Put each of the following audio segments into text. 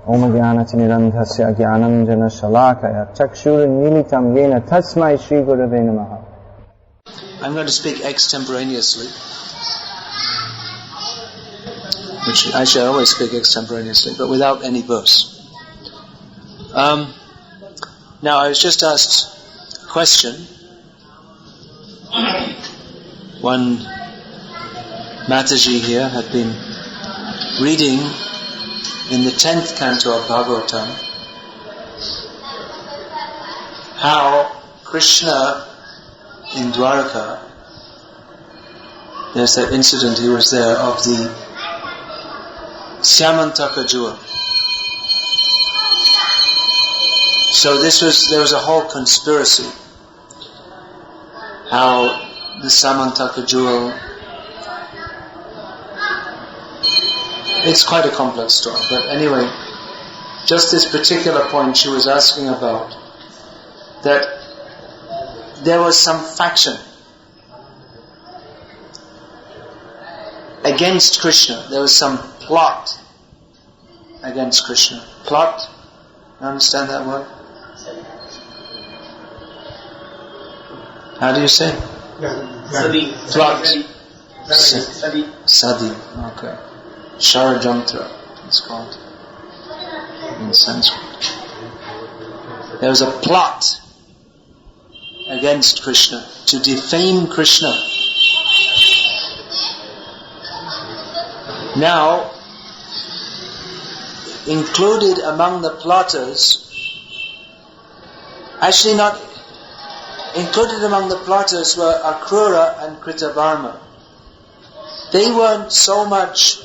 Om Jnana-Tinirandhasya Jnananjana Shalakaya Chakshur-Militam Yena Tasmai Shri Gurave Namaha. I'm going to speak extemporaneously, which actually I always speak extemporaneously, but without any verse. Now I was just asked a question. One Mataji here had been reading in the 10th canto of Bhagavatam how Krishna in Dwaraka, there's that incident he was there of the Syamantaka jewel. So there was a whole conspiracy how the Syamantaka jewel, it's quite a complex story, but anyway, just this particular point she was asking about, that there was some faction against Krishna. There was some plot against Krishna. Plot? You understand that word? How do you say? Sadi. Plot. Sadi. Sadi. Okay. Sharajantra, it's called in Sanskrit. There was a plot against Krishna, to defame Krishna. Now, included among the plotters, actually not included among the plotters were Akrura and Kritavarma. They weren't so much,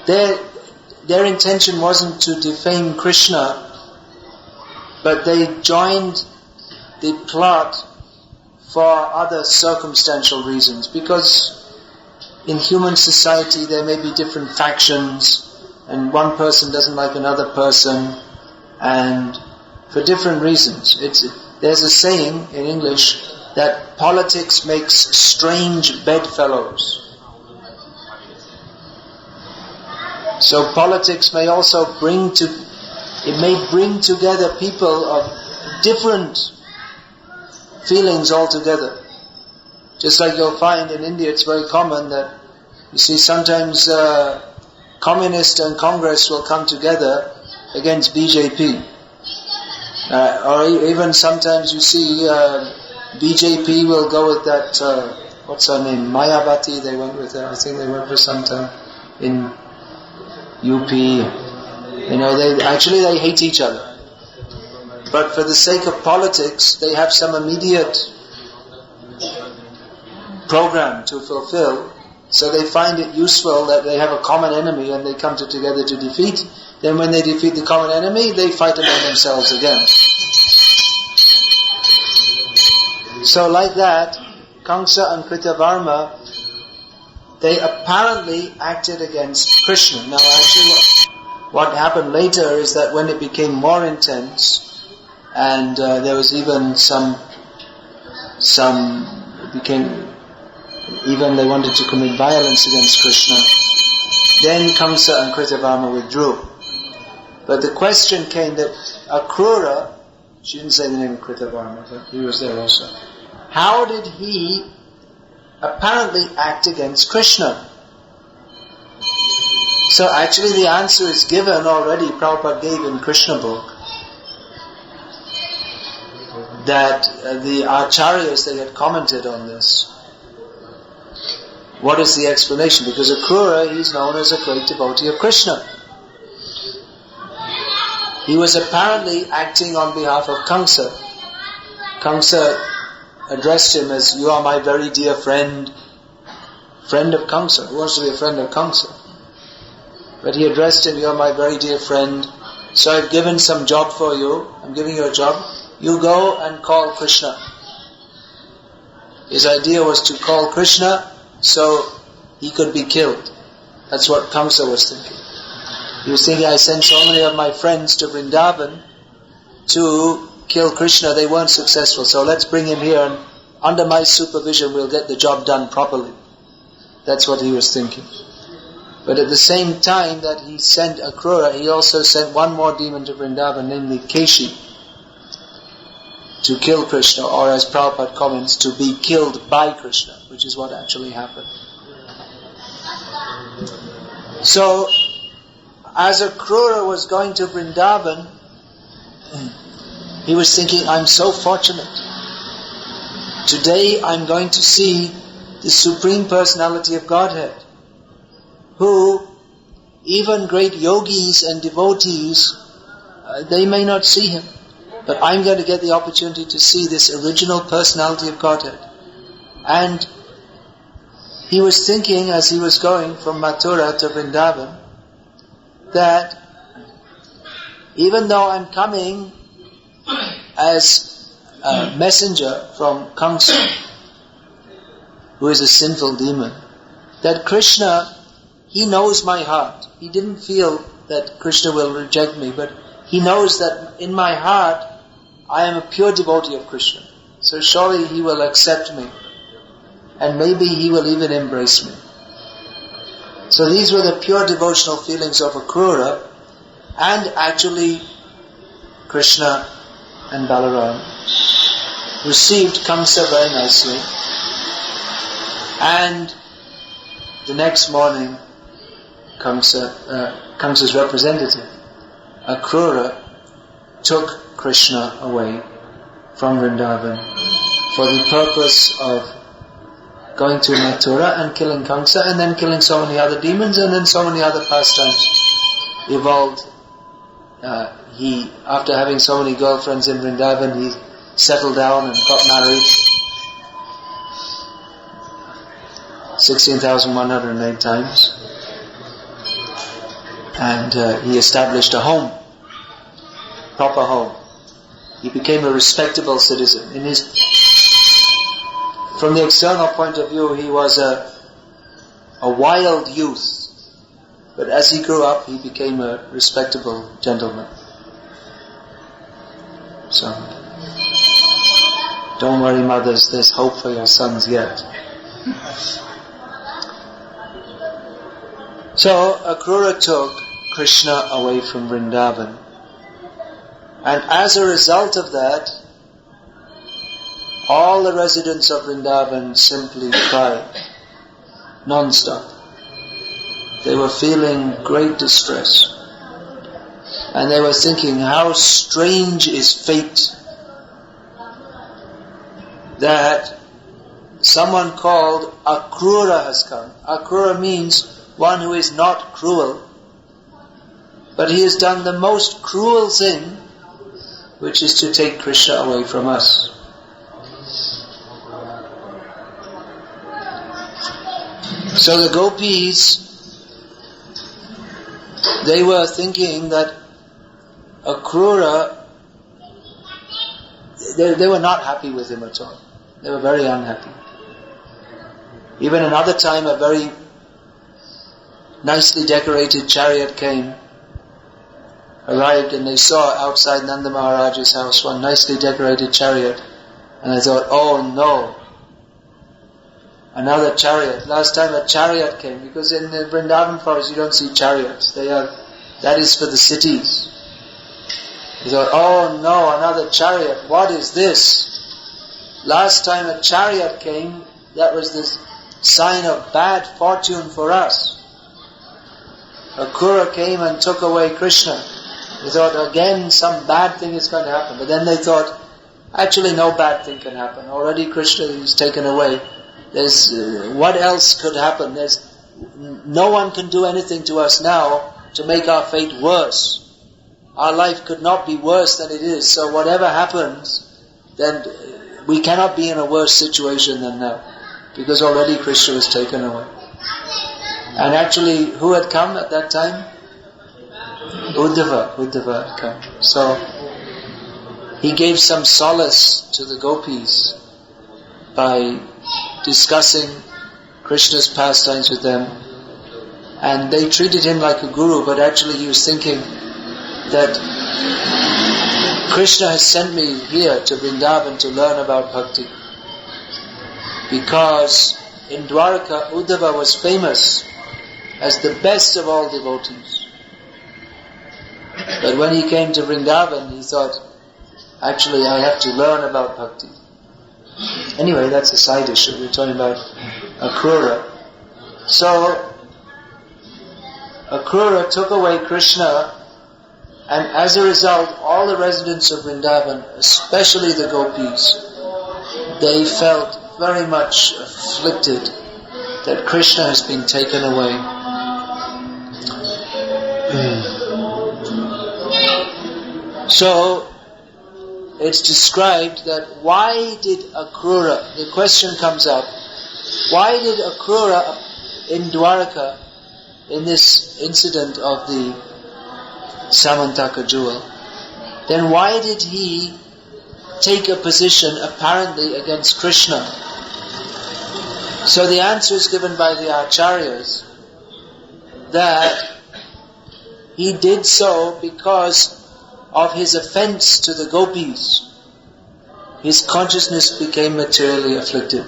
their intention wasn't to defame Krishna, but they joined the plot for other circumstantial reasons, because in human society there may be different factions and one person doesn't like another person, and for different reasons. There's a saying in English that politics makes strange bedfellows. So politics may also bring together people of different feelings altogether. Just like you'll find in India, it's very common that you see sometimes Communist and Congress will come together against BJP. Or even sometimes you see BJP will go with that, what's her name, Mayavati, they went with her, I think they went for some time in UP. You know, they hate each other. But for the sake of politics, they have some immediate program to fulfill, so they find it useful that they have a common enemy and they come together to defeat. Then when they defeat the common enemy, they fight among themselves again. So like that, Kamsa and Kritavarma, they apparently acted against Krishna. Now actually what happened later is that when it became more intense, and there was even even they wanted to commit violence against Krishna, then Kamsa and Kritavarma withdrew. But the question came that Akrura, she didn't say the name of Kritavarma, but he was there also. How did he apparently act against Krishna? So actually the answer is given already, Prabhupada gave in Krishna book, that the acharyas, they had commented on this. What is the explanation? Because Akrura, he's known as a great devotee of Krishna. He was apparently acting on behalf of Kamsa. Kamsa addressed him as, "You are my very dear friend." Friend of Kamsa. Who wants to be a friend of Kamsa? But he addressed him, "You are my very dear friend. So I've given some job for you. I'm giving you a job. You go and call Krishna." His idea was to call Krishna so he could be killed. That's what Kamsa was thinking. He was thinking, I sent so many of my friends to Vrindavan to kill Krishna, they weren't successful, so let's bring him here and under my supervision we'll get the job done properly. That's what he was thinking. But at the same time that he sent Akrura, he also sent one more demon to Vrindavan, namely Keshi, to kill Krishna, or as Prabhupada comments, to be killed by Krishna, which is what actually happened. So, as Akrura was going to Vrindavan, he was thinking, I'm so fortunate. Today I'm going to see the Supreme Personality of Godhead, who even great yogis and devotees, they may not see him, but I'm going to get the opportunity to see this original personality of Godhead. And he was thinking, as he was going from Mathura to Vrindavan, that even though I'm coming as a messenger from Kamsa, who is a sinful demon, that Krishna, he knows my heart. He didn't feel that Krishna will reject me, but he knows that in my heart I am a pure devotee of Krishna. So surely he will accept me, and maybe he will even embrace me. So these were the pure devotional feelings of Akrura, and actually Krishna and Balaram received Kamsa very nicely. And the next morning, Kamsa's representative, Akrura, took Krishna away from Vrindavan for the purpose of going to Mathura and killing Kamsa, and then killing so many other demons, and then so many other pastimes evolved. He, after having so many girlfriends in Vrindavan, he settled down and got married. 16,108 times. And he established a home, proper home. He became a respectable citizen. From the external point of view, he was a wild youth. But as he grew up, he became a respectable gentleman. So, don't worry mothers, there's hope for your sons yet. So, Akrura took Krishna away from Vrindavan. And as a result of that, all the residents of Vrindavan simply cried, non-stop. They were feeling great distress. And they were thinking, how strange is fate that someone called Akrura has come. Akrura means one who is not cruel. But he has done the most cruel thing, which is to take Krishna away from us. So the gopis, they were thinking that Akrura, they were not happy with him at all. They were very unhappy. Even another time, a very nicely decorated chariot arrived, and they saw outside Nanda Maharaj's house one nicely decorated chariot, and they thought, oh no, another chariot. Last time a chariot came, because in the Vrindavan forest you don't see chariots. That is for the cities. They thought, oh no, another chariot. What is this? Last time a chariot came, that was the sign of bad fortune for us. Akrura came and took away Krishna. They thought again some bad thing is going to happen. But then they thought, actually no bad thing can happen. Already Krishna is taken away. What else could happen? No one can do anything to us now to make our fate worse. Our life could not be worse than it is. So whatever happens, then we cannot be in a worse situation than now. Because already Krishna was taken away. And actually, who had come at that time? Uddhava had come. So, he gave some solace to the gopis by discussing Krishna's pastimes with them. And they treated him like a guru, but actually he was thinking that Krishna has sent me here to Vrindavan to learn about Bhakti. Because in Dwarka, Uddhava was famous as the best of all devotees. But when he came to Vrindavan, he thought, actually I have to learn about bhakti. Anyway, that's a side issue. We're talking about Akrura. So, Akrura took away Krishna, and as a result, all the residents of Vrindavan, especially the gopis, they felt very much afflicted that Krishna has been taken away. So, it's described that why did Akrura, the question comes up, why did Akrura in Dwaraka, in this incident of the Samantaka jewel, then why did he take a position apparently against Krishna? So the answer is given by the Acharyas that he did so because of his offense to the gopis. His consciousness became materially afflicted.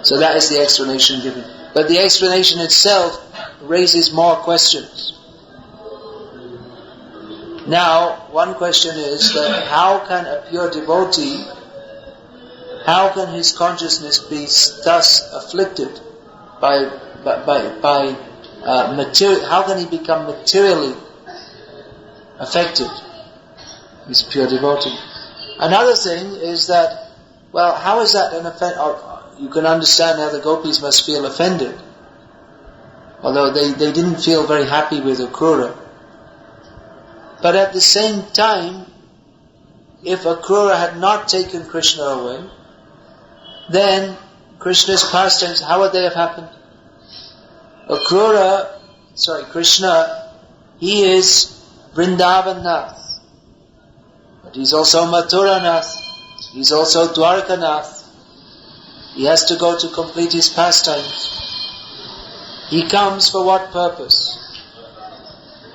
So that is the explanation given. But the explanation itself raises more questions. Now, one question is that how can a pure devotee, how can his consciousness be thus afflicted by material? How can he become materially affected? He's a pure devotee. Another thing is that, well, how is that an offense? You can understand how the gopis must feel offended, although they didn't feel very happy with Akrura. But at the same time, if Akrura had not taken Krishna away, then Krishna's pastimes, how would they have happened? Krishna, he is Vrindavan Nath. But he's also Mathura Nath. He's also Dwarka Nath. He has to go to complete his pastimes. He comes for what purpose?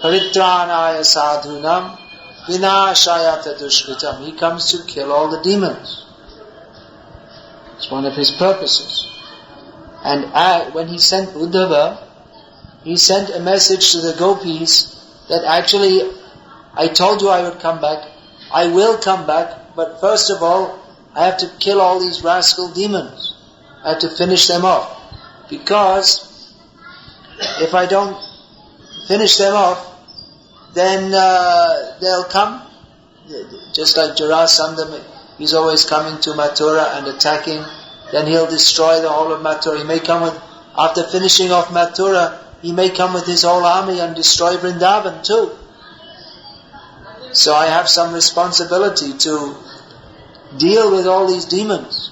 Paritranaya sadhunam vinashayata dushkritam. He comes to kill all the demons. It's one of his purposes. And when he sent Uddhava, he sent a message to the gopis that actually, I told you I would come back, I will come back, but first of all, I have to kill all these rascal demons. I have to finish them off. Because if I don't finish them off, then they'll come. Just like Jarasandha, he's always coming to Mathura and attacking. Then he'll destroy the whole of Mathura. He may come with, after finishing off Mathura, he may come with his whole army and destroy Vrindavan too. So I have some responsibility to deal with all these demons.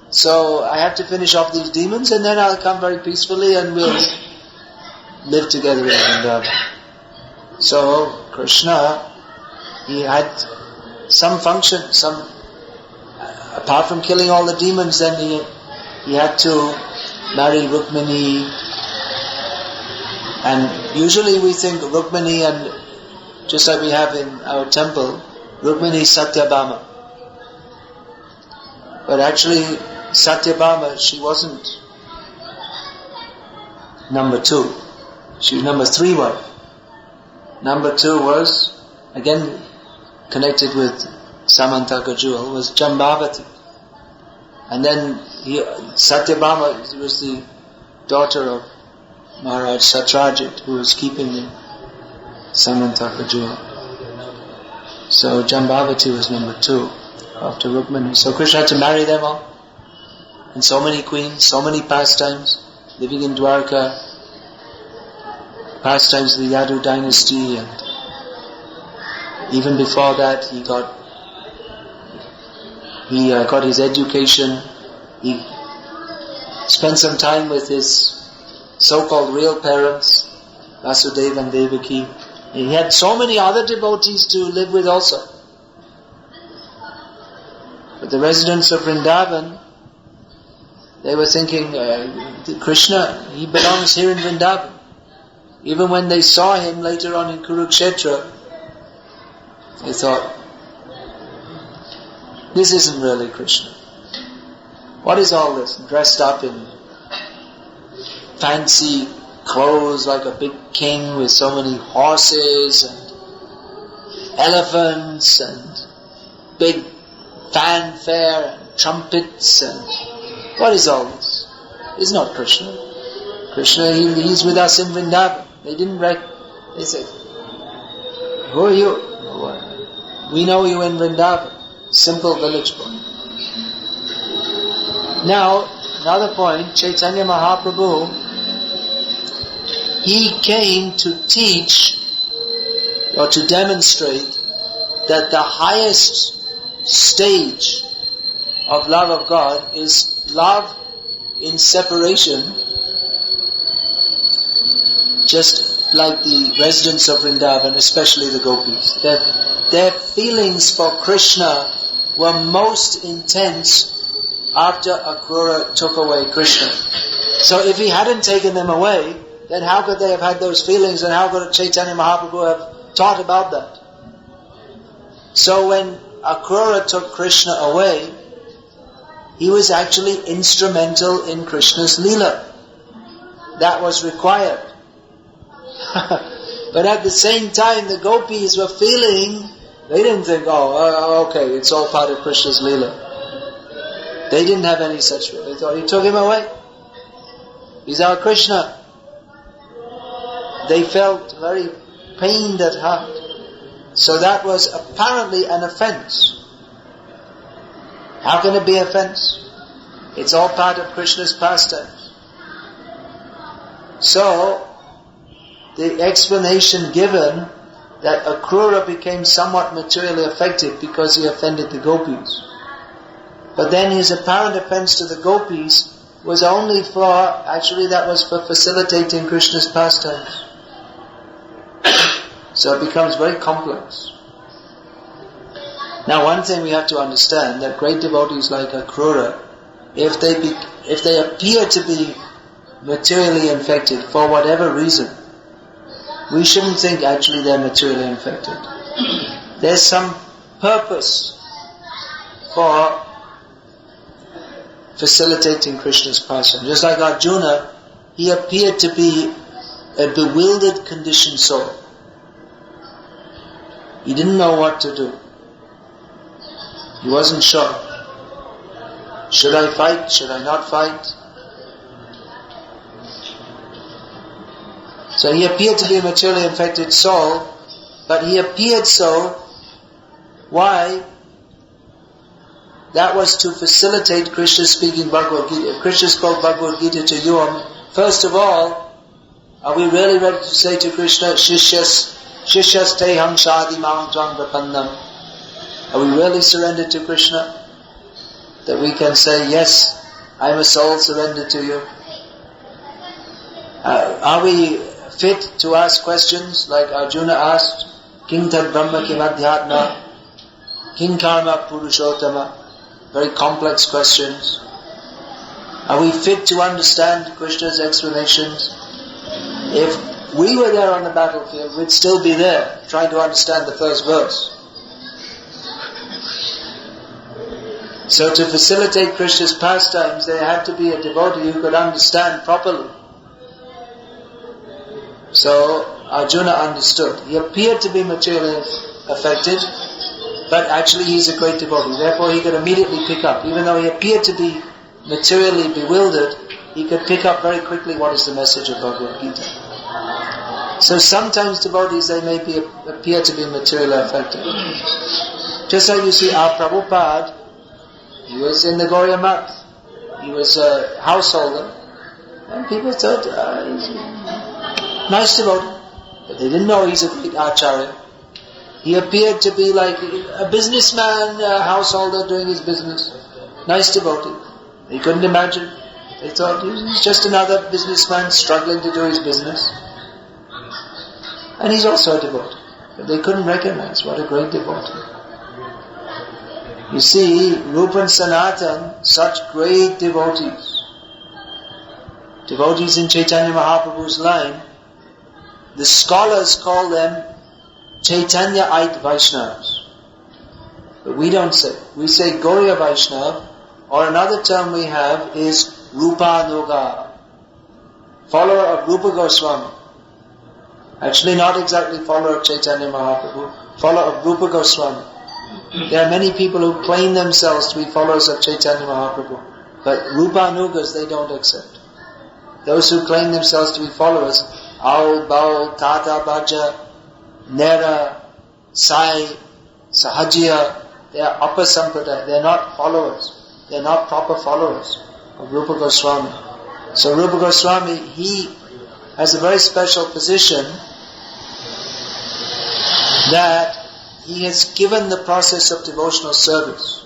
So I have to finish off these demons, and then I'll come very peacefully and we'll live together in Vrindavan. So Krishna, he had some function, apart from killing all the demons, then he had to marry Rukmini. And usually we think Rukmini, and just like we have in our temple, Rukmini Satyabhama. But actually Satyabhama, she wasn't number 2. She was number 3 wife. Number 2 was, again connected with Samantaka jewel, was Jambavati. And then Satyabhama was the daughter of Maharaj Satrajit, who was keeping the Samantaka jewel. So Jambavati was number 2 after Rukmini. So Krishna had to marry them all. And so many queens, so many pastimes, living in Dwarka, pastimes of the Nadu dynasty, and even before that he got his education. He spent some time with his so-called real parents, Vasudeva and Devaki. He had so many other devotees to live with also. But the residents of Vrindavan, they were thinking, Krishna, he belongs here in Vrindavan. Even when they saw him later on in Kurukshetra, they thought, this isn't really Krishna. What is all this? Dressed up in fancy clothes like a big king with so many horses and elephants and big fanfare and trumpets and what is all this? It's not Krishna. Krishna, he's with us in Vrindavan. They said, who are you? We know you in Vrindavan. Simple village boy. Now, another point, Chaitanya Mahaprabhu, he came to teach or to demonstrate that the highest stage of love of God is love in separation, just like the residents of Vrindavan, especially the gopis. Their feelings for Krishna were most intense after Akrura took away Krishna. So if he hadn't taken them away, then how could they have had those feelings, and how could Chaitanya Mahaprabhu have taught about that? So when Akrura took Krishna away, he was actually instrumental in Krishna's Leela. That was required. But at the same time, the gopis were feeling, they didn't think, okay, it's all part of Krishna's Leela. They didn't have any such feeling. They thought, he took him away. He's our Krishna. They felt very pained at heart. So that was apparently an offense. How can it be offense? It's all part of Krishna's pastimes. So, the explanation given that Akrura became somewhat materially affected because he offended the gopis. But then his apparent offense to the gopis was only that was for facilitating Krishna's pastimes. So it becomes very complex. Now one thing we have to understand, that great devotees like Akrura, if they appear to be materially infected for whatever reason, we shouldn't think actually they're materially infected. There's some purpose for facilitating Krishna's pastime. Just like Arjuna, he appeared to be a bewildered, conditioned soul. He didn't know what to do. He wasn't sure. Should I fight? Should I not fight? So he appeared to be a materially infected soul, but he appeared so. Why? That was to facilitate Krishna speaking Bhagavad Gita. If Krishna spoke Bhagavad Gita to you, first of all, are we really ready to say to Krishna, Shishyas teham shadi mam tvang prapannam? Are we really surrendered to Krishna? That we can say, yes, I am a soul surrendered to you. Are we fit to ask questions like Arjuna asked, King tad brahma kim adhyatma, King karma purushottama? Very complex questions. Are we fit to understand Krishna's explanations? If we were there on the battlefield, we'd still be there trying to understand the first verse. So to facilitate Krishna's pastimes, there had to be a devotee who could understand properly. So Arjuna understood. He appeared to be materially affected, but actually he's a great devotee. Therefore he could immediately pick up. Even though he appeared to be materially bewildered, he could pick up very quickly what is the message of Bhagavad Gita. So sometimes devotees, they may appear to be materially affected. Just like you see our Prabhupada, he was in the Gauriya Math. He was a householder. And people thought, he's a nice devotee. But they didn't know he's a great acharya. He appeared to be like a businessman, a householder doing his business. Nice devotee. They couldn't imagine. They thought he's just another businessman struggling to do his business. And he's also a devotee. But they couldn't recognize what a great devotee. You see, Rupa and Sanatan, such great devotees. Devotees in Chaitanya Mahaprabhu's line, the scholars call them Chaitanya-ite Vaishnavas. But we don't say. We say Gauriya Vaishnav, or another term we have is Rupanuga. follower of Rupa Goswami. Actually not exactly follower of Chaitanya Mahaprabhu, follower of Rupa Goswami. There are many people who claim themselves to be followers of Chaitanya Mahaprabhu, but Rupanugas they don't accept. Those who claim themselves to be followers, Aul, Baul, Tata, Bhaja, Nera, Sai, Sahajiya, they are upper sampradaya, they are not followers, they are not proper followers of Rupa Goswami. So Rupa Goswami, he has a very special position that he has given the process of devotional service.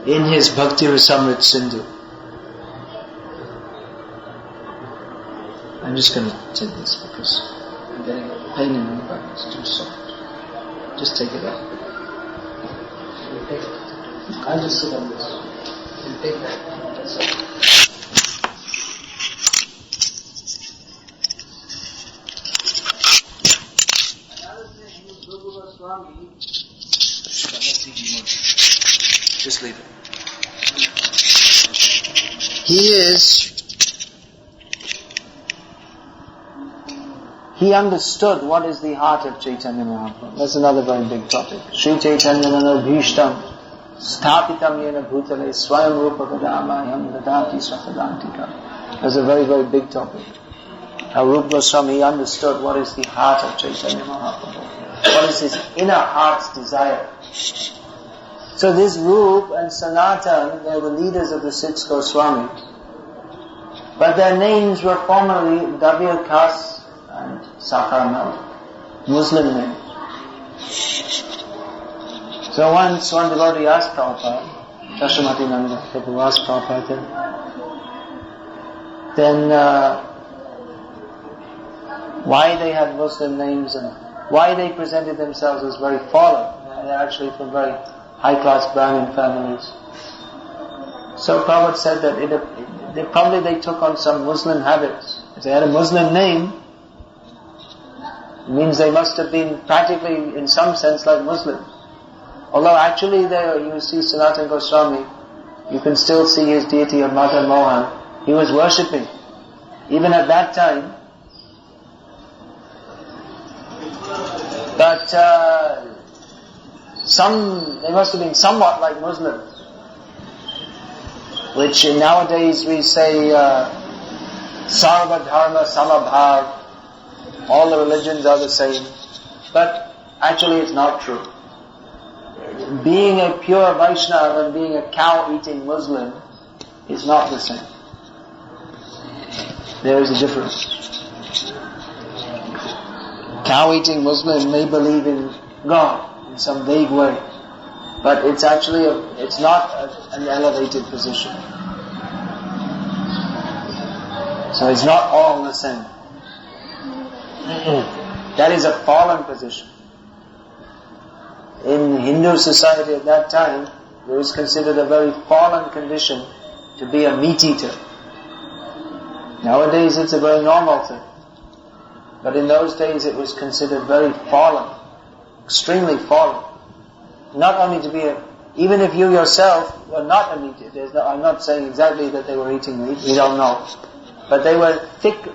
In his Bhakti Rasamrit Sindhu. I'm just going to take this because I'm getting a pain in my back, it's too soft. Just take it out. I'll just sit on this. You take that. That's all. Just leave it. He understood what is the heart of Chaitanya Mahaprabhu. That's another very big topic. Sri Chaitanya Manobhishtam Sthapitam Yena Bhutale Swayam Rupa Gadamayam Dadati Swapadantika. That's a very, very big topic. Now Rupa Goswami, he understood what is the heart of Chaitanya Mahaprabhu. What is his inner heart's desire. So this Rup and Sanatan, they were the leaders of the six Goswamis. But their names were formerly Vikasa and Sakaramal, Muslim names. So once one devotee asked Prabhupada, Dashamati Nanda Prabhu asked Prabhupada, then why they had Muslim names and why they presented themselves as very fallen. They're actually from very high-class Brahmin families. So Prabhupada said that they took on some Muslim habits. If they had a Muslim name, it means they must have been practically, in some sense, like Muslims. Although actually there, you see Sanatana Goswami, you can still see his deity of Madan Mohan. He was worshipping, even at that time. But they must have been somewhat like Muslims, which nowadays we say Sarva Dharma Samabhav, all the religions are the same, but actually it's not true. Being a pure Vaishnava and being a cow-eating Muslim is not the same. There is a difference. Cow-eating Muslim may believe in God in some vague way, but it's actually it's not an elevated position. So it's not all the same. That is a fallen position. In Hindu society at that time, it was considered a very fallen condition to be a meat eater. Nowadays it's a very normal thing. But in those days it was considered very fallen, extremely fallen. Not only to be even if you yourself were not a meat eater, I'm not saying exactly that they were eating meat, we don't know. But they were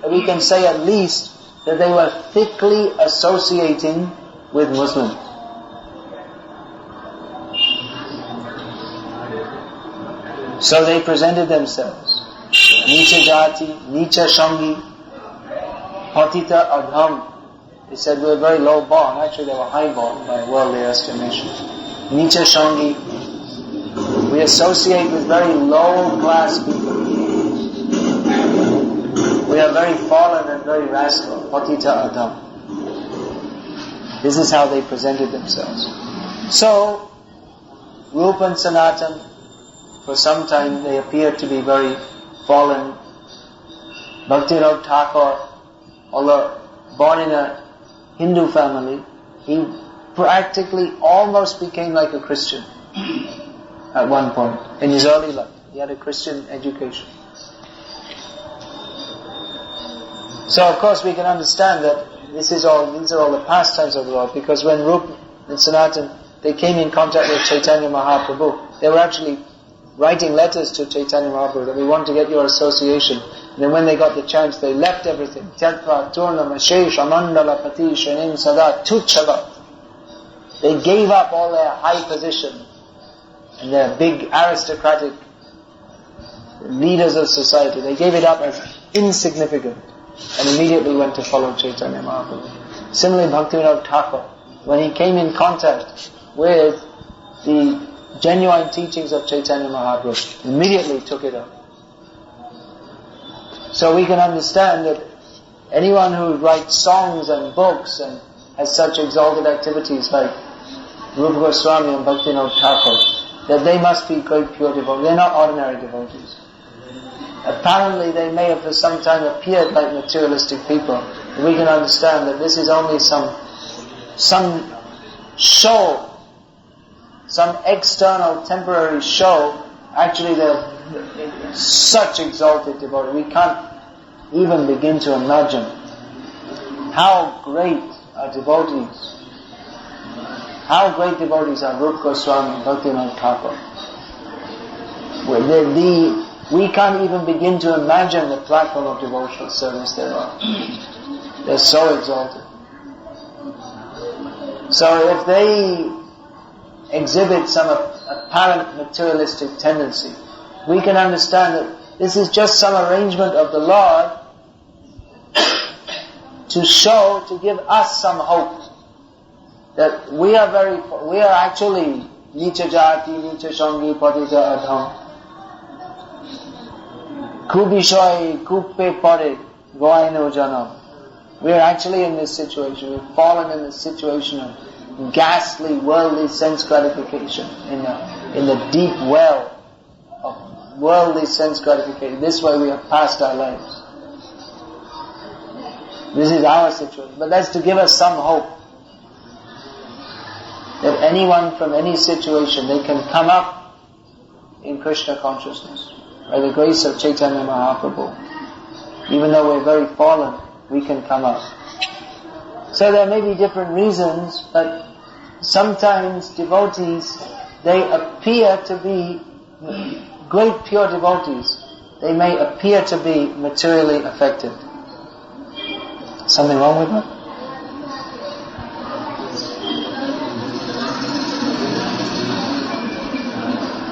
we can say at least that they were thickly associating with Muslims. So they presented themselves. Nicha Jati, Nicha Shangi, Patita Adham. They said we were very low born. Actually they were high born by worldly estimation. Nicha Shangi. We associate with very low class people. We are very fallen and very rascal. Patita Adam. This is how they presented themselves. So, Rupa and Sanatan, for some time they appeared to be very fallen. Bhakti-Rav Thakur, although born in a Hindu family, he practically almost became like a Christian at one point in his early life. He had a Christian education. So of course we can understand that these are all the pastimes of the Lord, because when Rupa and Sanatan, they came in contact with Chaitanya Mahaprabhu, they were actually writing letters to Chaitanya Mahaprabhu that we want to get your association. And then when they got the chance, they left everything. Tyatva turnam ashesh amandala pati shrenim sada tuchavat. They gave up all their high position and their big aristocratic leaders of society. They gave it up as insignificant and immediately went to follow Chaitanya Mahaprabhu. Similarly, Bhaktivinoda Thakur, when he came in contact with the genuine teachings of Chaitanya Mahaprabhu, immediately took it up. So we can understand that anyone who writes songs and books and has such exalted activities like Rupa Goswami and Bhaktivinoda Thakur, that they must be great pure devotees. They're not ordinary devotees. Apparently they may have for some time appeared like materialistic people. We can understand that this is only some show, some external temporary show. Actually they're such exalted devotees. We can't even begin to imagine how great are devotees. How great devotees are Rupa Goswami and Bhaktivinoda Thakur. We can't even begin to imagine the platform of devotional service there are. They're so exalted. So if they exhibit some apparent materialistic tendency, we can understand that this is just some arrangement of the Lord to give us some hope that we are actually Nicha Jati, Nicha Shangi, Patita Adham. Kubishoy, Kuppe Pare, Goaino Janam. We are actually in this situation. We've fallen in this situation of ghastly worldly sense gratification, in the deep well of worldly sense gratification. This way we have passed our lives. This is our situation. But that's to give us some hope that anyone from any situation, they can come up in Krishna consciousness by the grace of Chaitanya Mahaprabhu. Even though we're very fallen, we can come up. So there may be different reasons, but sometimes devotees, they appear to be great pure devotees. They may appear to be materially affected. Something wrong with that?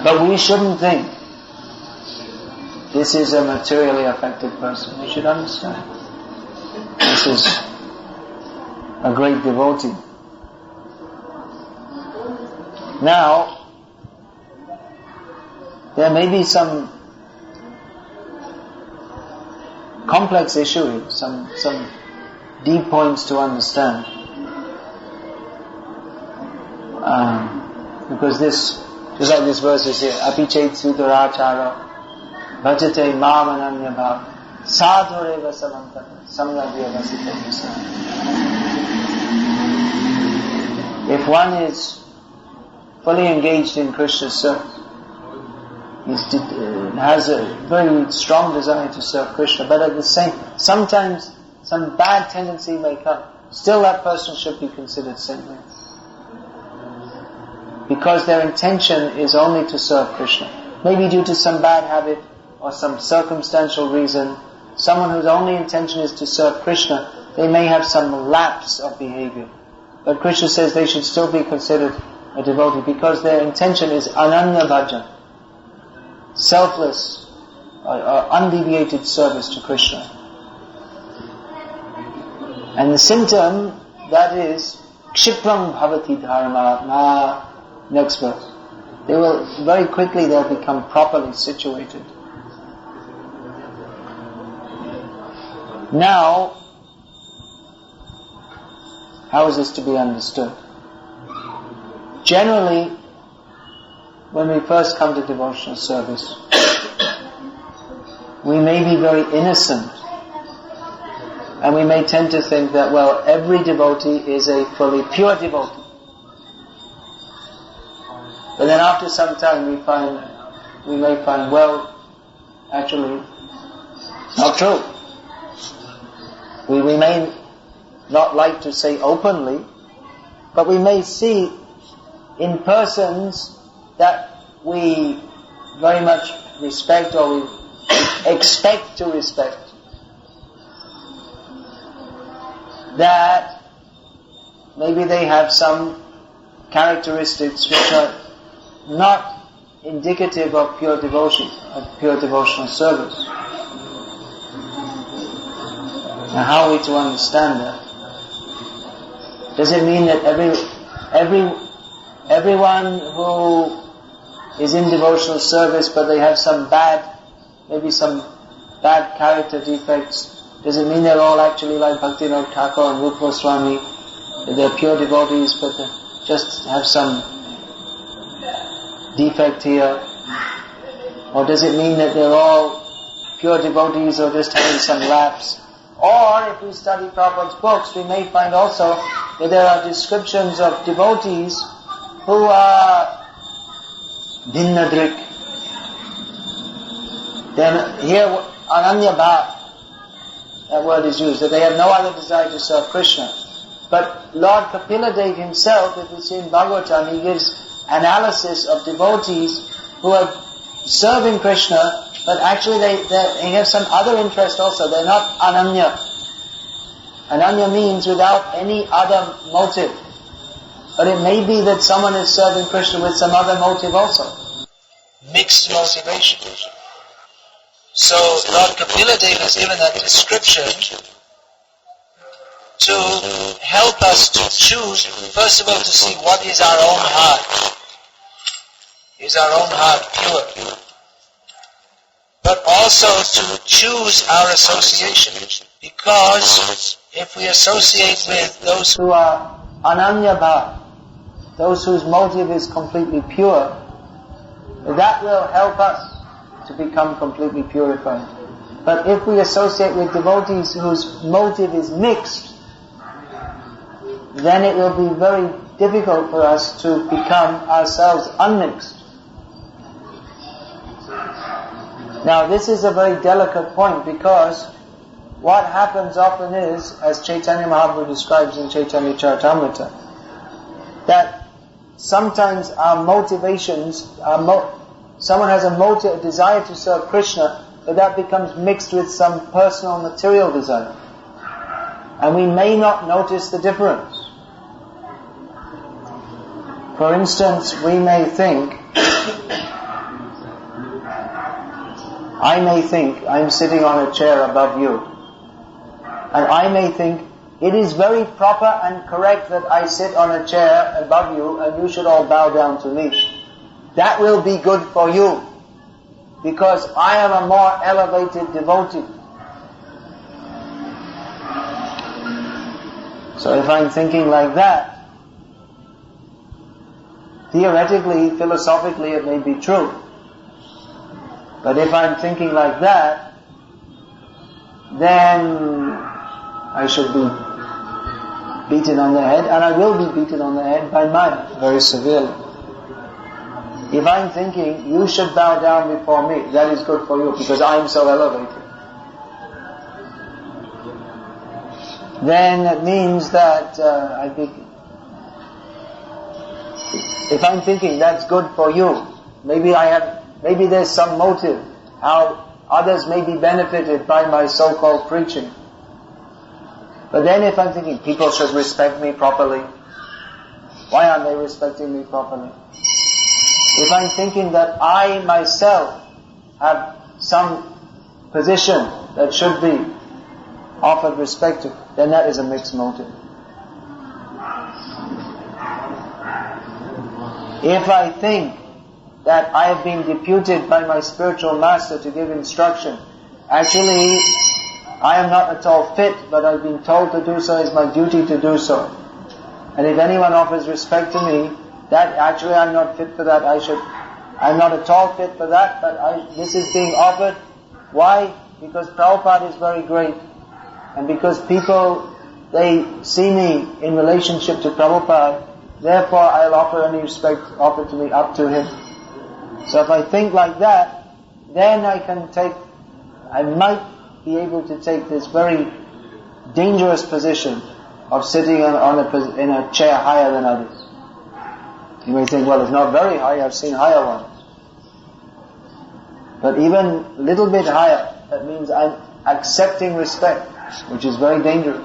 But we shouldn't think this is a materially affected person. We should understand this is a great devotee. Now, there may be some complex issue here, some deep points to understand. Because this, just like this verse is here, Apichet Sudurachara Bhajate Mamananya Bhav Sadhureva Samantana Samyagya Vasita. If one is fully engaged in Krishna's service, has a very strong desire to serve Krishna, but at the same, sometimes some bad tendency may come, still that person should be considered saintly. Because their intention is only to serve Krishna. Maybe due to some bad habit or some circumstantial reason, someone whose only intention is to serve Krishna, they may have some lapse of behavior. But Krishna says they should still be considered a devotee because their intention is ananya bhajan, selfless or undeviated service to Krishna. And the symptom, that is kshipram bhavati dharma. Next verse. Very quickly they'll become properly situated. Now, how is this to be understood? Generally, when we first come to devotional service, we may be very innocent, and we may tend to think that, well, every devotee is a fully pure devotee. But then after some time we may find, well, actually, it's not true. We may not like to say openly, but we may see in persons that we very much respect or we expect to respect, that maybe they have some characteristics which are not indicative of pure devotion, of pure devotional service. Now how are we to understand that? Does it mean that everyone who is in devotional service but they have maybe some bad character defects, does it mean they're all actually like Bhakti-Vinod Thakur and Rupa Swami, that they're pure devotees but they just have some defect here? Or does it mean that they're all pure devotees or just having some lapse? Or if we study Prabhupada's books, we may find also that there are descriptions of devotees who are Bhinnadrik. Then here, Ananya Bhav, that word is used, that they have no other desire to serve Krishna. But Lord Kapila Dev himself, if we see in Bhagavatam, he gives analysis of devotees who are serving Krishna, but actually they have some other interest also. They're not ananya. Ananya means without any other motive. But it may be that someone is serving Krishna with some other motive also. Mixed motivation. So Lord Kapila Dev has given that description to help us to choose, first of all, to see what is our own heart. Is our own heart pure? But also to choose our association. Because if we associate with those who are ananya bhav, those whose motive is completely pure, that will help us to become completely purified. But if we associate with devotees whose motive is mixed, then it will be very difficult for us to become ourselves unmixed. Now this is a very delicate point, because what happens often is, as Chaitanya Mahaprabhu describes in Chaitanya Charitamrita, that sometimes our motivations, someone has a motive, a desire to serve Krishna, but that becomes mixed with some personal material desire. And we may not notice the difference. For instance, we may think, I may think I'm sitting on a chair above you, and I may think it is very proper and correct that I sit on a chair above you and you should all bow down to me. That will be good for you, because I am a more elevated devotee. So if I'm thinking like that, theoretically, philosophically it may be true. But if I'm thinking like that, then I should be beaten on the head, and I will be beaten on the head by Maya very severely. If I'm thinking, you should bow down before me, that is good for you, because I am so elevated, then it means that if I'm thinking that's good for you, maybe there's some motive, how others may be benefited by my so-called preaching. But then if I'm thinking, people should respect me properly, why aren't they respecting me properly? If I'm thinking that I myself have some position that should be offered respect to, then that is a mixed motive. If I think that I have been deputed by my spiritual master to give instruction, actually I am not at all fit, but I've been told to do so, it's my duty to do so. And if anyone offers respect to me, that actually I'm not fit for that, I'm not at all fit for that, but this is being offered. Why? Because Prabhupada is very great, and because people, they see me in relationship to Prabhupada, therefore I'll offer any respect offered to me up to him. So if I think like that, then I might be able to take this very dangerous position of sitting in a chair higher than others. You may think, well, it's not very high, I've seen higher ones. But even little bit higher, that means I'm accepting respect, which is very dangerous.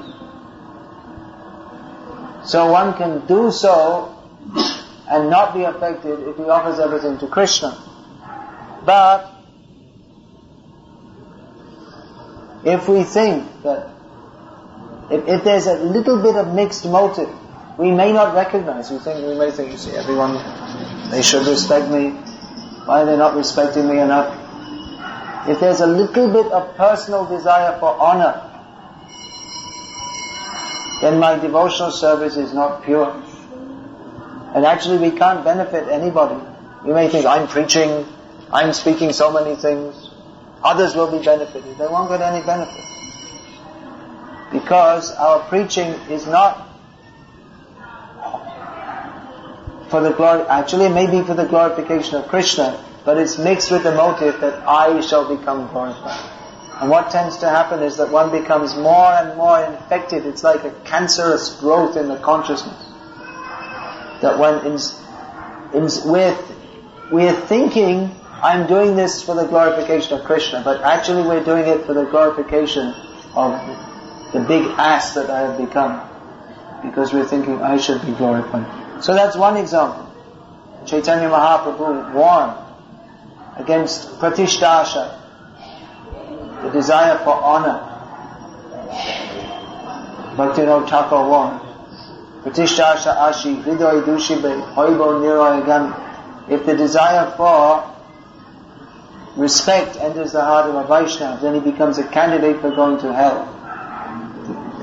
So one can do so and not be affected if he offers everything to Krishna. But if we think that if there's a little bit of mixed motive, we may not recognize. We may think, you see, everyone, they should respect me. Why are they not respecting me enough? If there's a little bit of personal desire for honor, then my devotional service is not pure. And actually we can't benefit anybody. You may think, I'm preaching, I'm speaking so many things, others will be benefited. They won't get any benefit. Because our preaching is not for the glory, actually it may be for the glorification of Krishna, but it's mixed with the motive that I shall become glorified. And what tends to happen is that one becomes more and more infected. It's like a cancerous growth in the consciousness. That we're thinking, I'm doing this for the glorification of Krishna, but actually we're doing it for the glorification of the big ass that I have become. Because we're thinking, I should be glorified. So that's one example. Chaitanya Mahaprabhu warned against pratishtha, the desire for honor. Bhaktivinoda Thakur warned, pratishtha ashi hridoy dushibe hoibo niroy gami. If the desire for respect enters the heart of a Vaishnava, then he becomes a candidate for going to hell.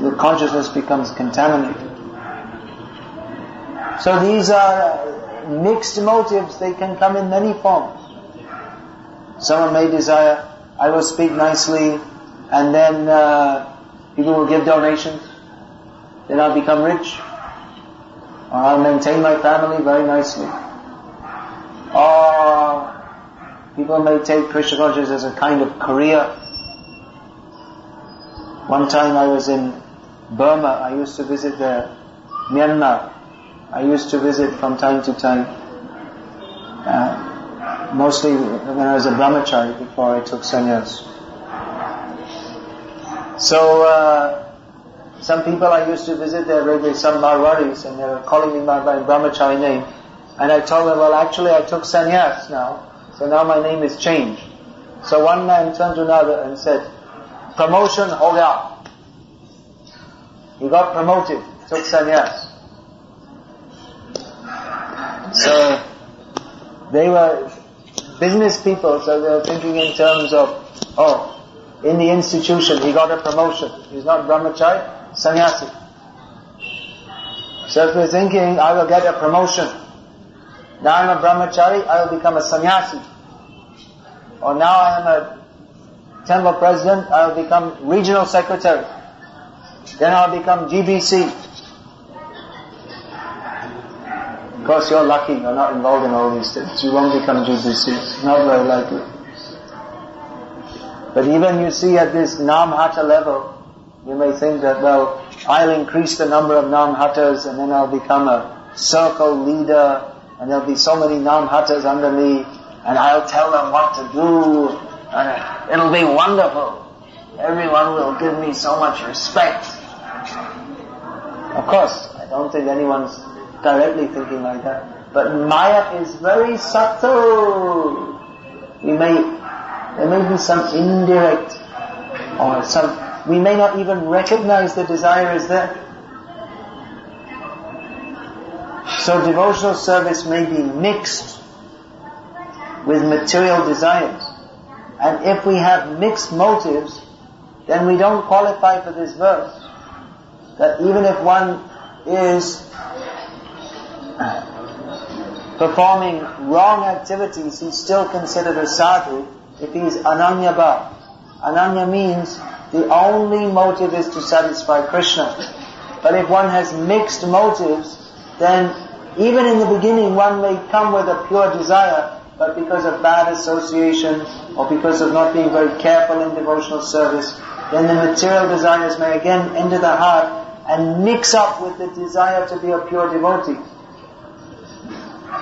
The consciousness becomes contaminated. So these are mixed motives. They can come in many forms. Someone may desire, I will speak nicely, and then people will give donations. Then I'll become rich. Or I'll maintain my family very nicely. Or people may take Krishna consciousness as a kind of career. One time I was in Burma. I used to visit there. Myanmar. I used to visit from time to time. Mostly when I was a brahmachari before I took sannyas. So some people I used to visit there regularly, some Marwaris, and they were calling me by my brahmachari name. And I told them, well actually I took sannyas now, so now my name is changed. So one man turned to another and said, promotion ho gaya. He got promoted, took sannyas. So they were business people, so they were thinking in terms of, in the institution he got a promotion. He's not brahmachari, sannyasi. So if we're thinking, I will get a promotion. Now I'm a brahmachari, I will become a sannyasi. Or now I am a temple president, I will become regional secretary. Then I'll become GBC. Of course you're lucky, you're not involved in all these things. You won't become GBC. It's not very likely. But even you see at this Nam-Hata level, you may think that, well, I'll increase the number of Nam-Hatas and then I'll become a circle leader and there'll be so many Nam-Hatas under me and I'll tell them what to do and it'll be wonderful. Everyone will give me so much respect. Of course, I don't think anyone's directly thinking like that. But Maya is very subtle. There may be some indirect or we may not even recognize the desire is there. So devotional service may be mixed with material desires. And if we have mixed motives, then we don't qualify for this verse. That even if one is performing wrong activities, he's still considered a sadhu if he's ananya bhav. Ananya means the only motive is to satisfy Krishna. But if one has mixed motives, then even in the beginning one may come with a pure desire, but because of bad association or because of not being very careful in devotional service, then the material desires may again enter the heart and mix up with the desire to be a pure devotee.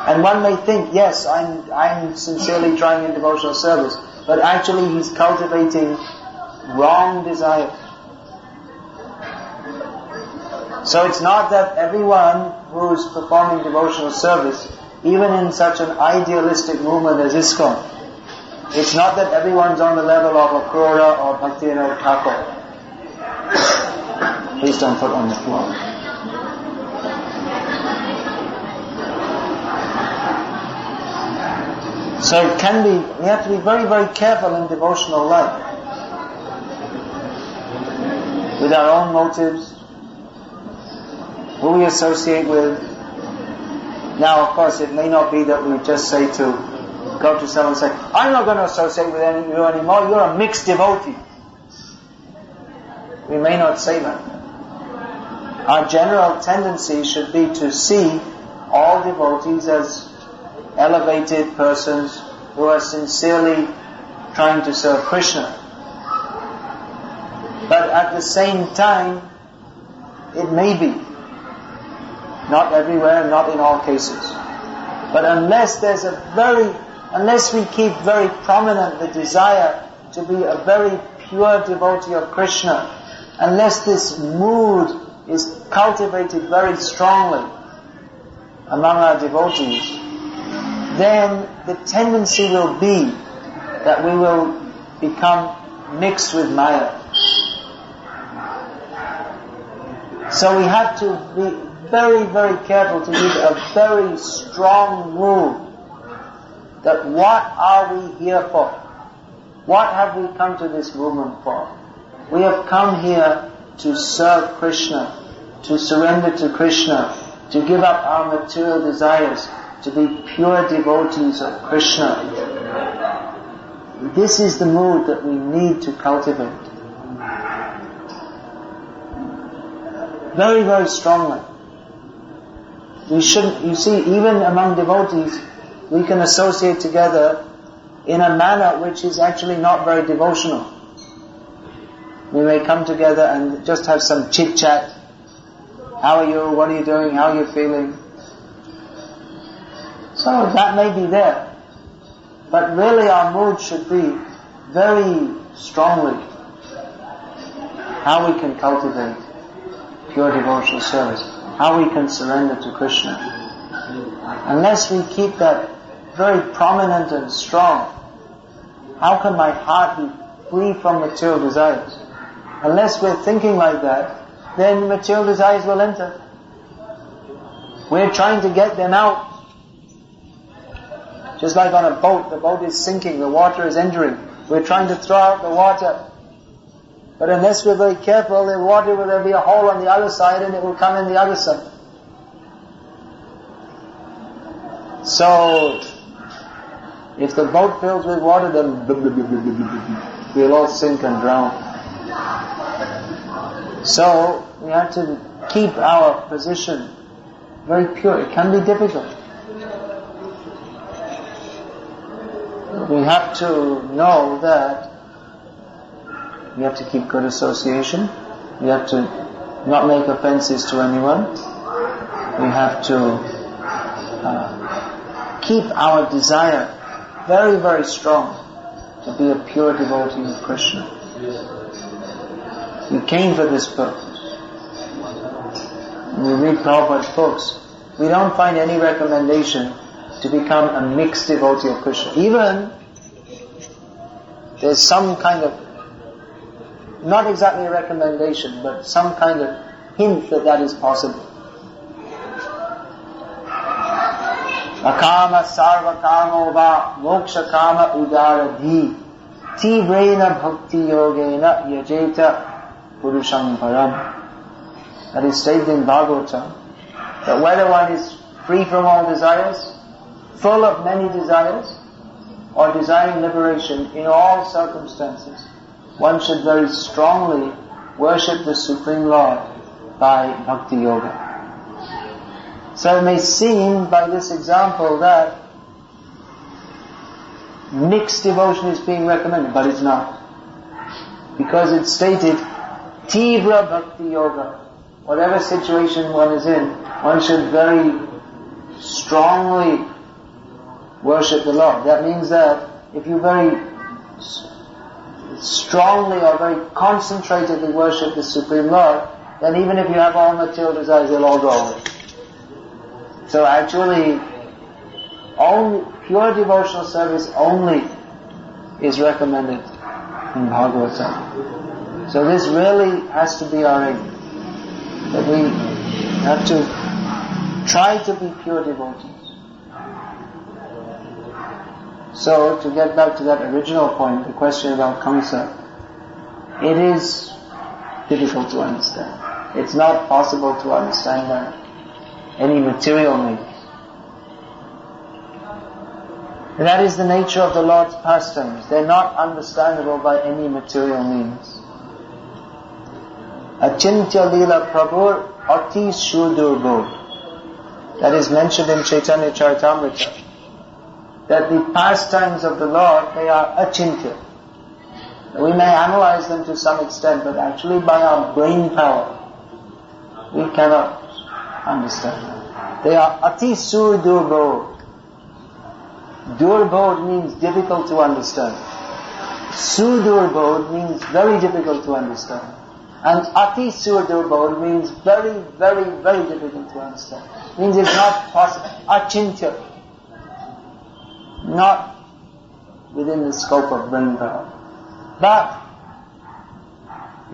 And one may think, yes, I'm sincerely trying in devotional service, but actually he's cultivating wrong desire. So it's not that everyone who's performing devotional service, even in such an idealistic movement as ISKCON, it's not that everyone's on the level of Akrura or Bhaktivinoda Thakur. Please don't put on the floor. So it can be, we have to be very, very careful in devotional life. With our own motives, who we associate with. Now, of course, it may not be that we just say go to someone and say, I'm not going to associate with you anymore, you're a mixed devotee. We may not say that. Our general tendency should be to see all devotees as elevated persons who are sincerely trying to serve Krishna. But at the same time, it may be, not everywhere, not in all cases. But unless we keep very prominent the desire to be a very pure devotee of Krishna, unless this mood is cultivated very strongly among our devotees, then the tendency will be that we will become mixed with Maya. So we have to be very, very careful to use a very strong rule that what are we here for? What have we come to this movement for? We have come here to serve Krishna, to surrender to Krishna, to give up our material desires, to be pure devotees of Krishna. This is the mood that we need to cultivate. Very, very strongly. We shouldn't, you see, even among devotees, we can associate together in a manner which is actually not very devotional. We may come together and just have some chit-chat. How are you? What are you doing? How are you feeling? So that may be there. But really our mood should be very strongly how we can cultivate pure devotional service, how we can surrender to Krishna. Unless we keep that very prominent and strong, how can my heart be free from material desires? Unless we're thinking like that, then material desires will enter. We're trying to get them out. Just like on a boat, the boat is sinking, the water is entering. We're trying to throw out the water. But unless we're very careful, the water will be a hole on the other side and it will come in the other side. So, if the boat fills with water, then we'll all sink and drown. So, we have to keep our position very pure. It can be difficult. We have to know that we have to keep good association. We have to not make offenses to anyone. We have to keep our desire very, very strong to be a pure devotee of Krishna. We came for this purpose. When we read Prabhupada's books, we don't find any recommendation to become a mixed devotee of Krishna. Even there's some kind of, not exactly a recommendation, but some kind of hint that is possible. Akama sarva kamo va moksha kama udaradhi tibrena bhakti yogena yajeta purusham param. That is stated in Bhagavatam, that whether one is free from all desires, full of many desires, or desiring liberation in all circumstances, one should very strongly worship the Supreme Lord by Bhakti Yoga. So it may seem by this example that mixed devotion is being recommended, but it's not. Because it's stated, Tibra Bhakti Yoga. Whatever situation one is in, one should very strongly worship the Lord. That means that if you very strongly or very concentratedly worship the Supreme Lord, then even if you have all material desires, they'll all go away. So actually, only pure devotional service only is recommended in Bhagavatam. So this really has to be our aim, that we have to try to be pure devotees. So, to get back to that original point, the question about Kamsa, it is difficult to understand. It's not possible to understand by any material means. And that is the nature of the Lord's pastimes. They're not understandable by any material means. Achintya lila prabhur ati shudurbodh. That is mentioned in Chaitanya Charitamrita. That the pastimes of the Lord, they are achintya. We may analyze them to some extent, but actually by our brain power, we cannot understand them. They are ati sudurbodh. Durbodh means difficult to understand. Sudurbodh means very difficult to understand. And ati sudurbodh means very, very, very difficult to understand. Means it's not possible. Achintya. Not within the scope of brain power. But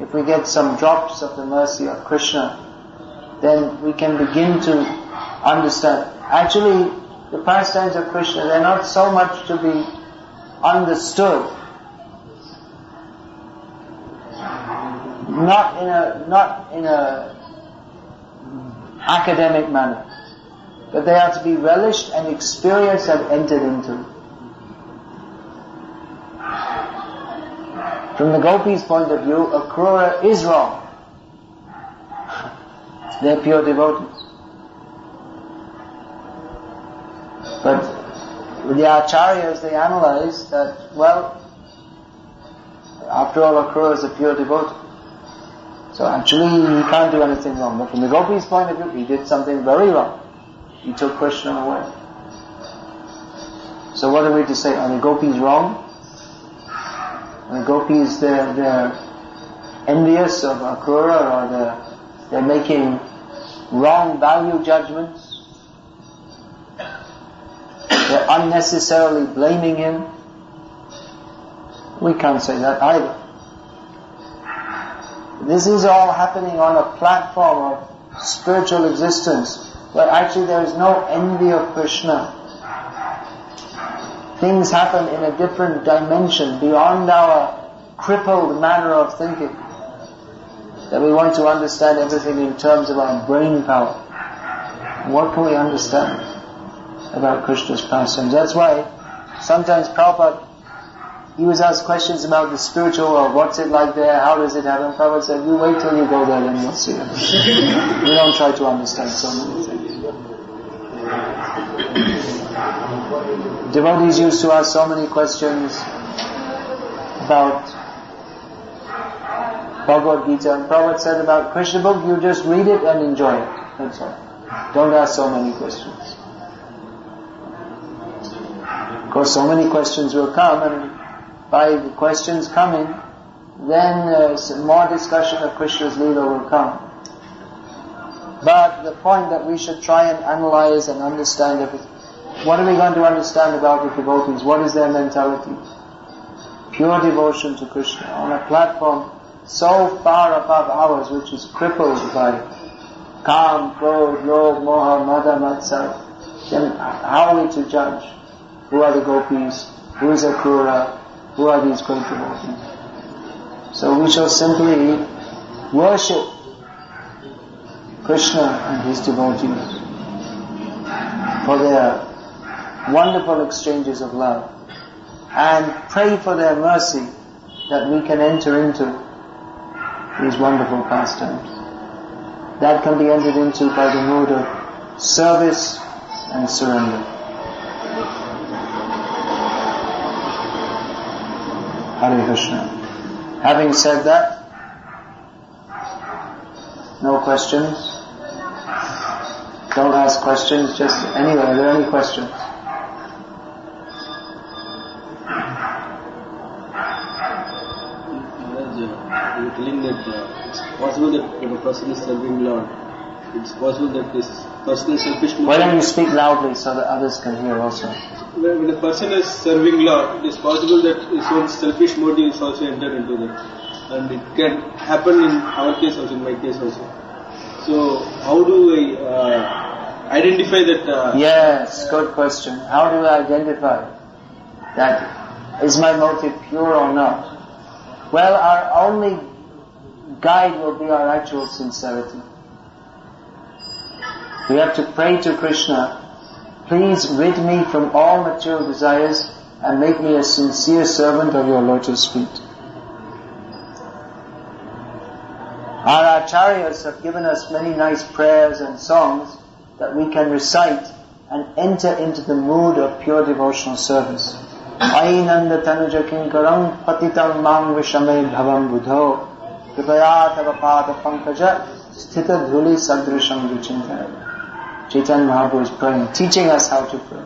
if we get some drops of the mercy of Krishna, then we can begin to understand. Actually, the pastimes of Krishna, they're not so much to be understood, not in a academic manner, but they are to be relished and experienced and entered into. From the gopis' point of view, Akrura is wrong. They're pure devotees. But with the acharyas, they analyze that, well, after all, Akrura is a pure devotee. So actually, he can't do anything wrong. But from the gopis' point of view, he did something very wrong. He took Krishna away. So what are we to say? Are the gopis wrong? Are the gopis, they're envious of Akrura, or they're making wrong value judgments? They're unnecessarily blaming him? We can't say that either. This is all happening on a platform of spiritual existence, where actually there is no envy of Krishna. Things happen in a different dimension, beyond our crippled manner of thinking, that we want to understand everything in terms of our brain power. What can we understand about Krishna's pastimes? That's why sometimes Prabhupada, he was asked questions about the spiritual world. What's it like there? How does it happen? Prabhupada said, you wait till you go there, then you'll see it. You don't try to understand so many things. Devotees used to ask so many questions about Bhagavad Gita, and Prabhupada said about Krishna book, you just read it and enjoy it. That's all. Don't ask so many questions. Of course, so many questions will come, and by the questions coming, then some more discussion of Krishna's Leela will come. But the point that we should try and analyze and understand everything. What are we going to understand about the devotees? What is their mentality? Pure devotion to Krishna on a platform so far above ours, which is crippled by Kam, Krodh, Lobh, Moha, Mada, Matsar. Then how are we to judge? Who are the gopis? Who is Akrura? Who are these great devotees? So we shall simply worship Krishna and his devotees for their wonderful exchanges of love, and pray for their mercy that we can enter into these wonderful pastimes. That can be entered into by the mood of service and surrender. Hare Krishna. Having said that, no questions? Don't ask questions, just anyway, are there any questions? possible that when a person is serving Lord, it's possible that this personal selfish motive... Why don't you speak loudly so that others can hear also? When a person is serving Lord, it is possible that his own selfish motive is also entered into that. And it can happen in our case also, in my case also. So, how do I identify that... Yes, good question. How do I identify that? Is my motive pure or not? Well, our only guide will be our actual sincerity. We have to pray to Krishna, please rid me from all material desires and make me a sincere servant of your lotus feet. Our acharyas have given us many nice prayers and songs that we can recite and enter into the mood of pure devotional service. Ainanda tanuja kinkaram patitam mam vishame bhavam buddho kripaya tava pada pankaja sthita dhuli sadrisham vichintaya. Chaitanya Mahaprabhu is praying, teaching us how to pray.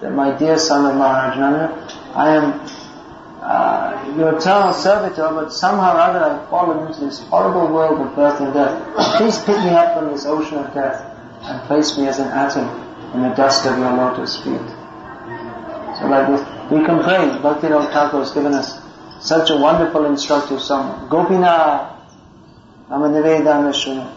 That my dear son of Maharajananda, I am your eternal servitor, but somehow or other I've fallen into this horrible world of birth and death. Please pick me up from this ocean of death and place me as an atom in the dust of your lotus feet. So like this, we can pray. Bhakti Thakur has given us such a wonderful instructive song. Gopina Namanivedana Shuna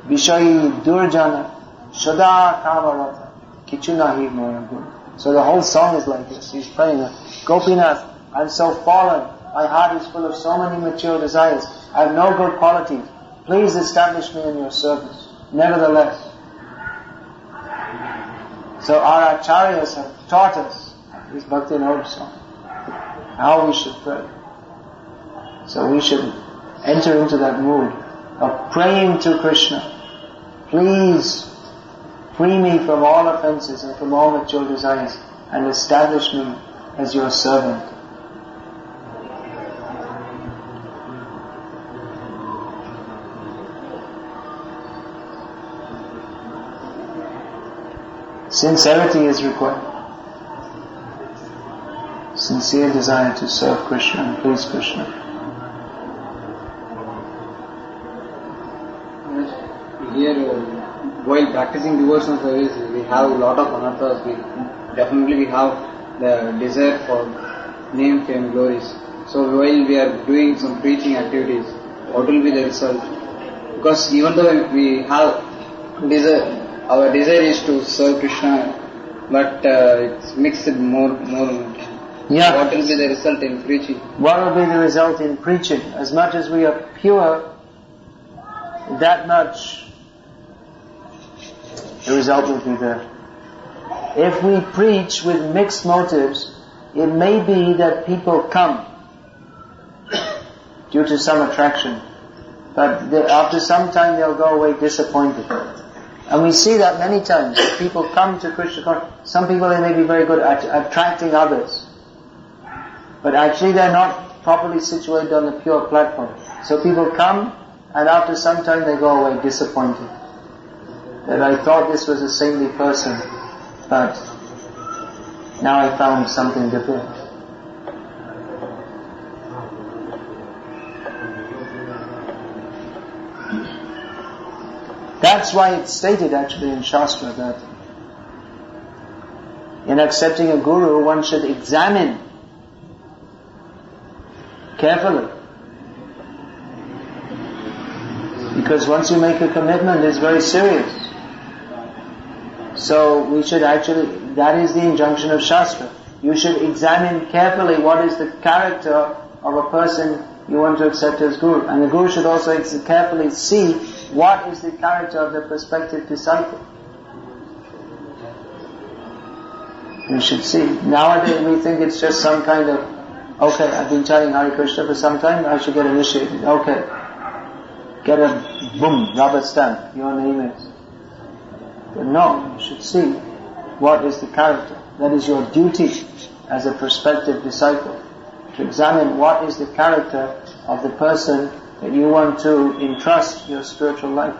Vishayi Durjana Shada Kavarata Kichunahi Moragun. So the whole song is like this. He's praying that Gopinath, I'm so fallen. My heart is full of so many material desires. I have no good qualities. Please establish me in your service. Nevertheless. So our acharyas have taught us this Bhakti song how we should pray. So we should enter into that mood of praying to Krishna. Please free me from all offenses and from all material desires and establish me as your servant. Sincerity is required. Sincere desire to serve Krishna and please Krishna. Here, while practicing devotional service, we have a lot of anarthas. We have the desire for name, fame, glories. So while we are doing some preaching activities, what will be the result? Because even though we have desire, our desire is to serve Krishna, but it's mixed more. Yeah. What will be the result in preaching? What will be the result in preaching? As much as we are pure, that much the result will be there. If we preach with mixed motives, it may be that people come due to some attraction, but after some time they'll go away disappointed. And we see that many times. People come to Krishna. Some people, they may be very good at attracting others, but actually they're not properly situated on the pure platform. So people come, and after some time they go away disappointed. That I thought this was a saintly person, but now I found something different. That's why it's stated actually in Shastra that in accepting a guru one should examine carefully. Because once you make a commitment, it's very serious. So we should actually, that is the injunction of Shastra. You should examine carefully what is the character of a person you want to accept as guru. And the guru should also carefully see what is the character of the prospective disciple. You should see. Nowadays we think it's just some kind of, okay, I've been chanting Hare Krishna for some time, I should get initiated. Okay. Get a boom, rubber stamp, your name is. But no, you should see what is the character. That is your duty as a prospective disciple, to examine what is the character of the person that you want to entrust your spiritual life.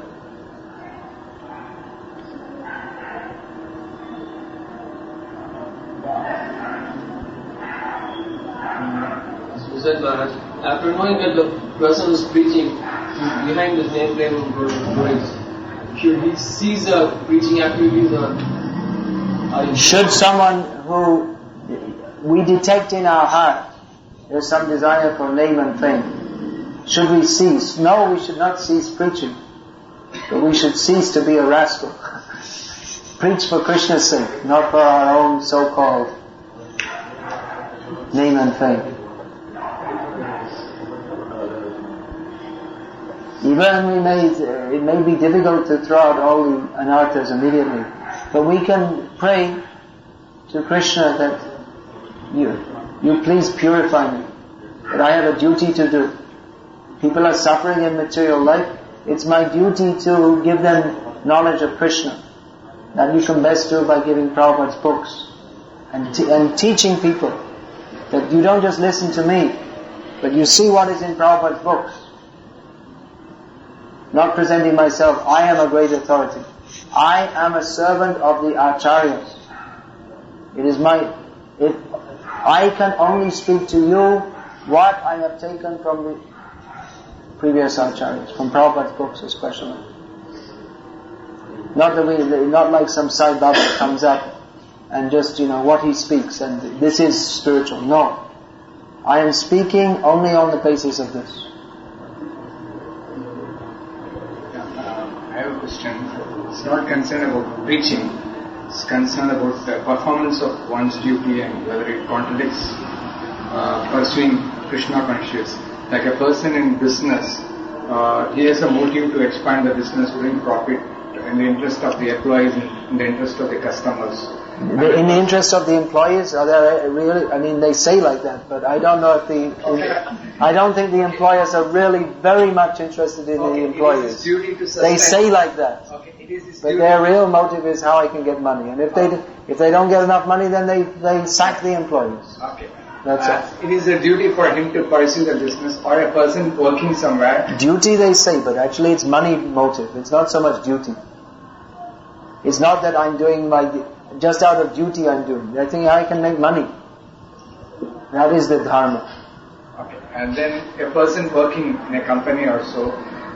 So said Maharaj, after knowing that the person is preaching behind the name flame of Glories, should he cease preaching activities or should someone who we detect in our heart there's some desire for name and fame, should we cease? No, we should not cease preaching, but we should cease to be a rascal. Preach for Krishna's sake, not for our own so-called name and fame. Even it may be difficult to throw out all the anarthas immediately, but we can pray to Krishna that you please purify me, that I have a duty to do. People are suffering in material life, it's my duty to give them knowledge of Krishna. That you can best do by giving Prabhupada's books and teaching people that you don't just listen to me, but you see what is in Prabhupada's books. Not presenting myself, I am a great authority. I am a servant of the acharyas. I can only speak to you what I have taken from the previous acharyas, from Prabhupada's books especially. Not like some Sai Baba comes up and just, what he speaks and this is spiritual. No. I am speaking only on the basis of this. I have a question. It's not concerned about preaching. It's concerned about the performance of one's duty and whether it contradicts pursuing Krishna consciousness. Like a person in business, he has a motive to expand the business, bring profit in the interest of the employees, in the interest of the customers. In the interest of the employees, are they really? They say like that, but I don't know if I don't think the employers are really very much interested in the employees. They say like that, but their real motive is how I can get money. And if they don't get enough money, then they sack the employees. Okay. That's all. It is a duty for him to pursue the business, or a person working somewhere. Duty they say, but actually it's money motive. It's not so much duty. It's not that I'm doing just out of duty I'm doing. I think I can make money. That is the dharma. Okay. And then a person working in a company or so,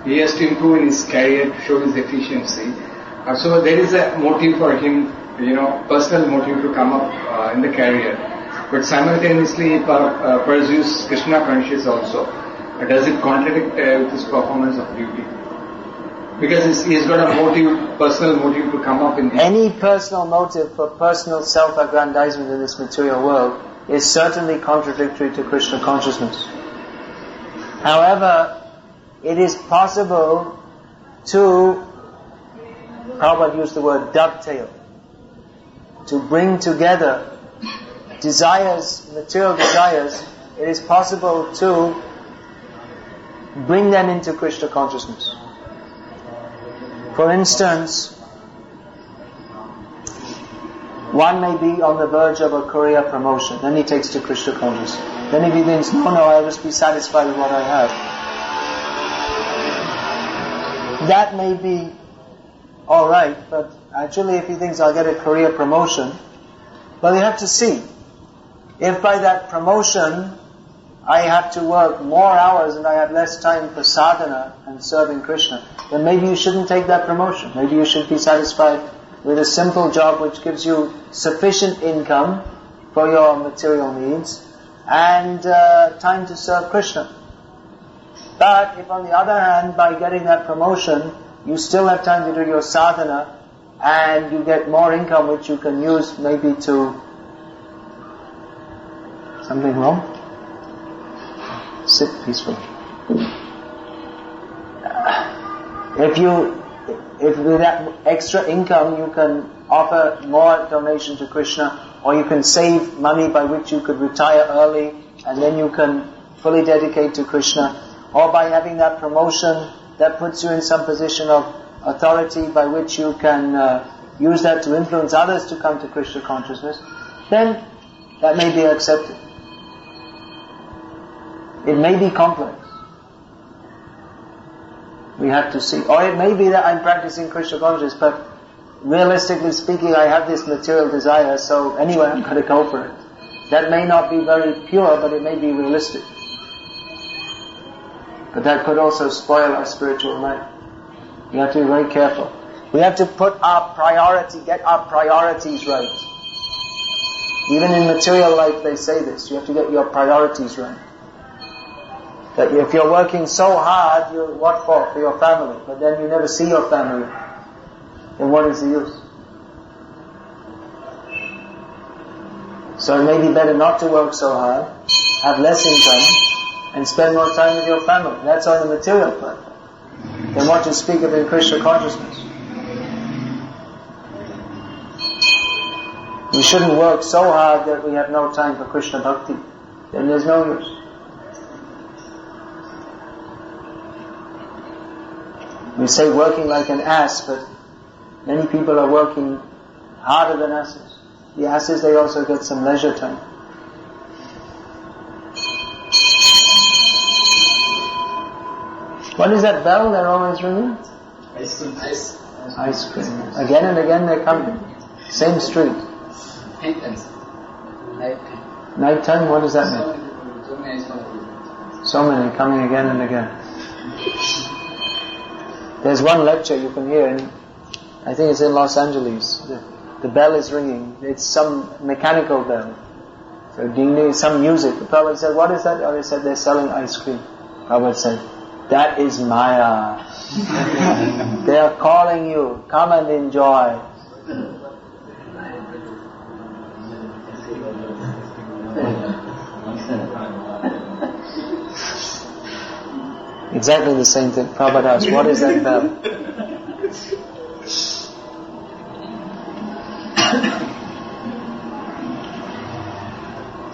he has to improve in his career, show his efficiency. So there is a motive for him, personal motive to come up in the career. But simultaneously he pursues Krishna consciousness also. Does it contradict with his performance of duty? Because he's got a motive, personal motive to come up in the... Any personal motive for personal self-aggrandizement in this material world is certainly contradictory to Krishna consciousness. However, it is possible to, Prabhupada used the word dovetail, to bring together desires, material desires. It is possible to bring them into Krishna consciousness. For instance, one may be on the verge of a career promotion, then he takes to Krishna consciousness. Then if he thinks, no, I'll just be satisfied with what I have. That may be alright, but actually if he thinks I'll get a career promotion, well, you have to see. If by that promotion I have to work more hours and I have less time for sadhana and serving Krishna, then maybe you shouldn't take that promotion. Maybe you should be satisfied with a simple job which gives you sufficient income for your material needs and time to serve Krishna. But if on the other hand, by getting that promotion, you still have time to do your sadhana and you get more income which you can use maybe to... Something wrong? Sit peacefully. If with that extra income you can offer more donation to Krishna, or you can save money by which you could retire early and then you can fully dedicate to Krishna, or by having that promotion that puts you in some position of authority by which you can use that to influence others to come to Krishna consciousness, then that may be accepted. It may be complex. We have to see. Or it may be that I'm practicing Krishna consciousness, but realistically speaking, I have this material desire, so anyway, I'm going to go for it. That may not be very pure, but it may be realistic. But that could also spoil our spiritual life. We have to be very careful. We have to get our priorities right. Even in material life they say this, you have to get your priorities right. That if you're working so hard, what for? For your family. But then you never see your family. Then what is the use? So it may be better not to work so hard, have less income, and spend more time with your family. That's on the material plan. Then what to speak of in Krishna consciousness? We shouldn't work so hard that we have no time for Krishna Bhakti. Then there's no use. We say working like an ass, but many people are working harder than asses. The asses, they also get some leisure time. What is that bell they're always ringing? Ice cream. Ice cream. Again and again they're coming. Same street. Night time, what does that mean? So many coming again and again. There's one lecture you can hear, and I think it's in Los Angeles. The bell is ringing. It's some mechanical bell. So ding ding, some music. The Prabhupada said, what is that? Oh, they said they're selling ice cream. Prabhupada said, that is Maya. They are calling you, come and enjoy. Exactly the same thing. Prabhupada asked, what is that bell?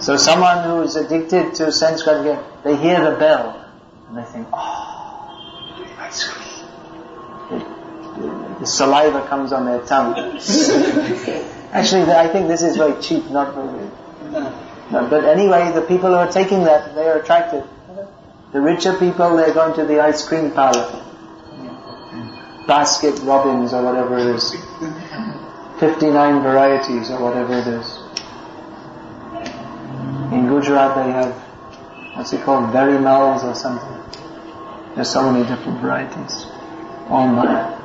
So someone who is addicted to sense gratification, they hear the bell and they think, oh, ice cream. The saliva comes on their tongue. Actually, I think this is very cheap, not very... No, but anyway, the people who are taking that, they are attracted. The richer people, they're going to the ice cream parlor. Basket Robbins or whatever it is. 59 varieties or whatever it is. In Gujarat they have, what's it called, Verimals or something. There's so many different varieties. All Maya.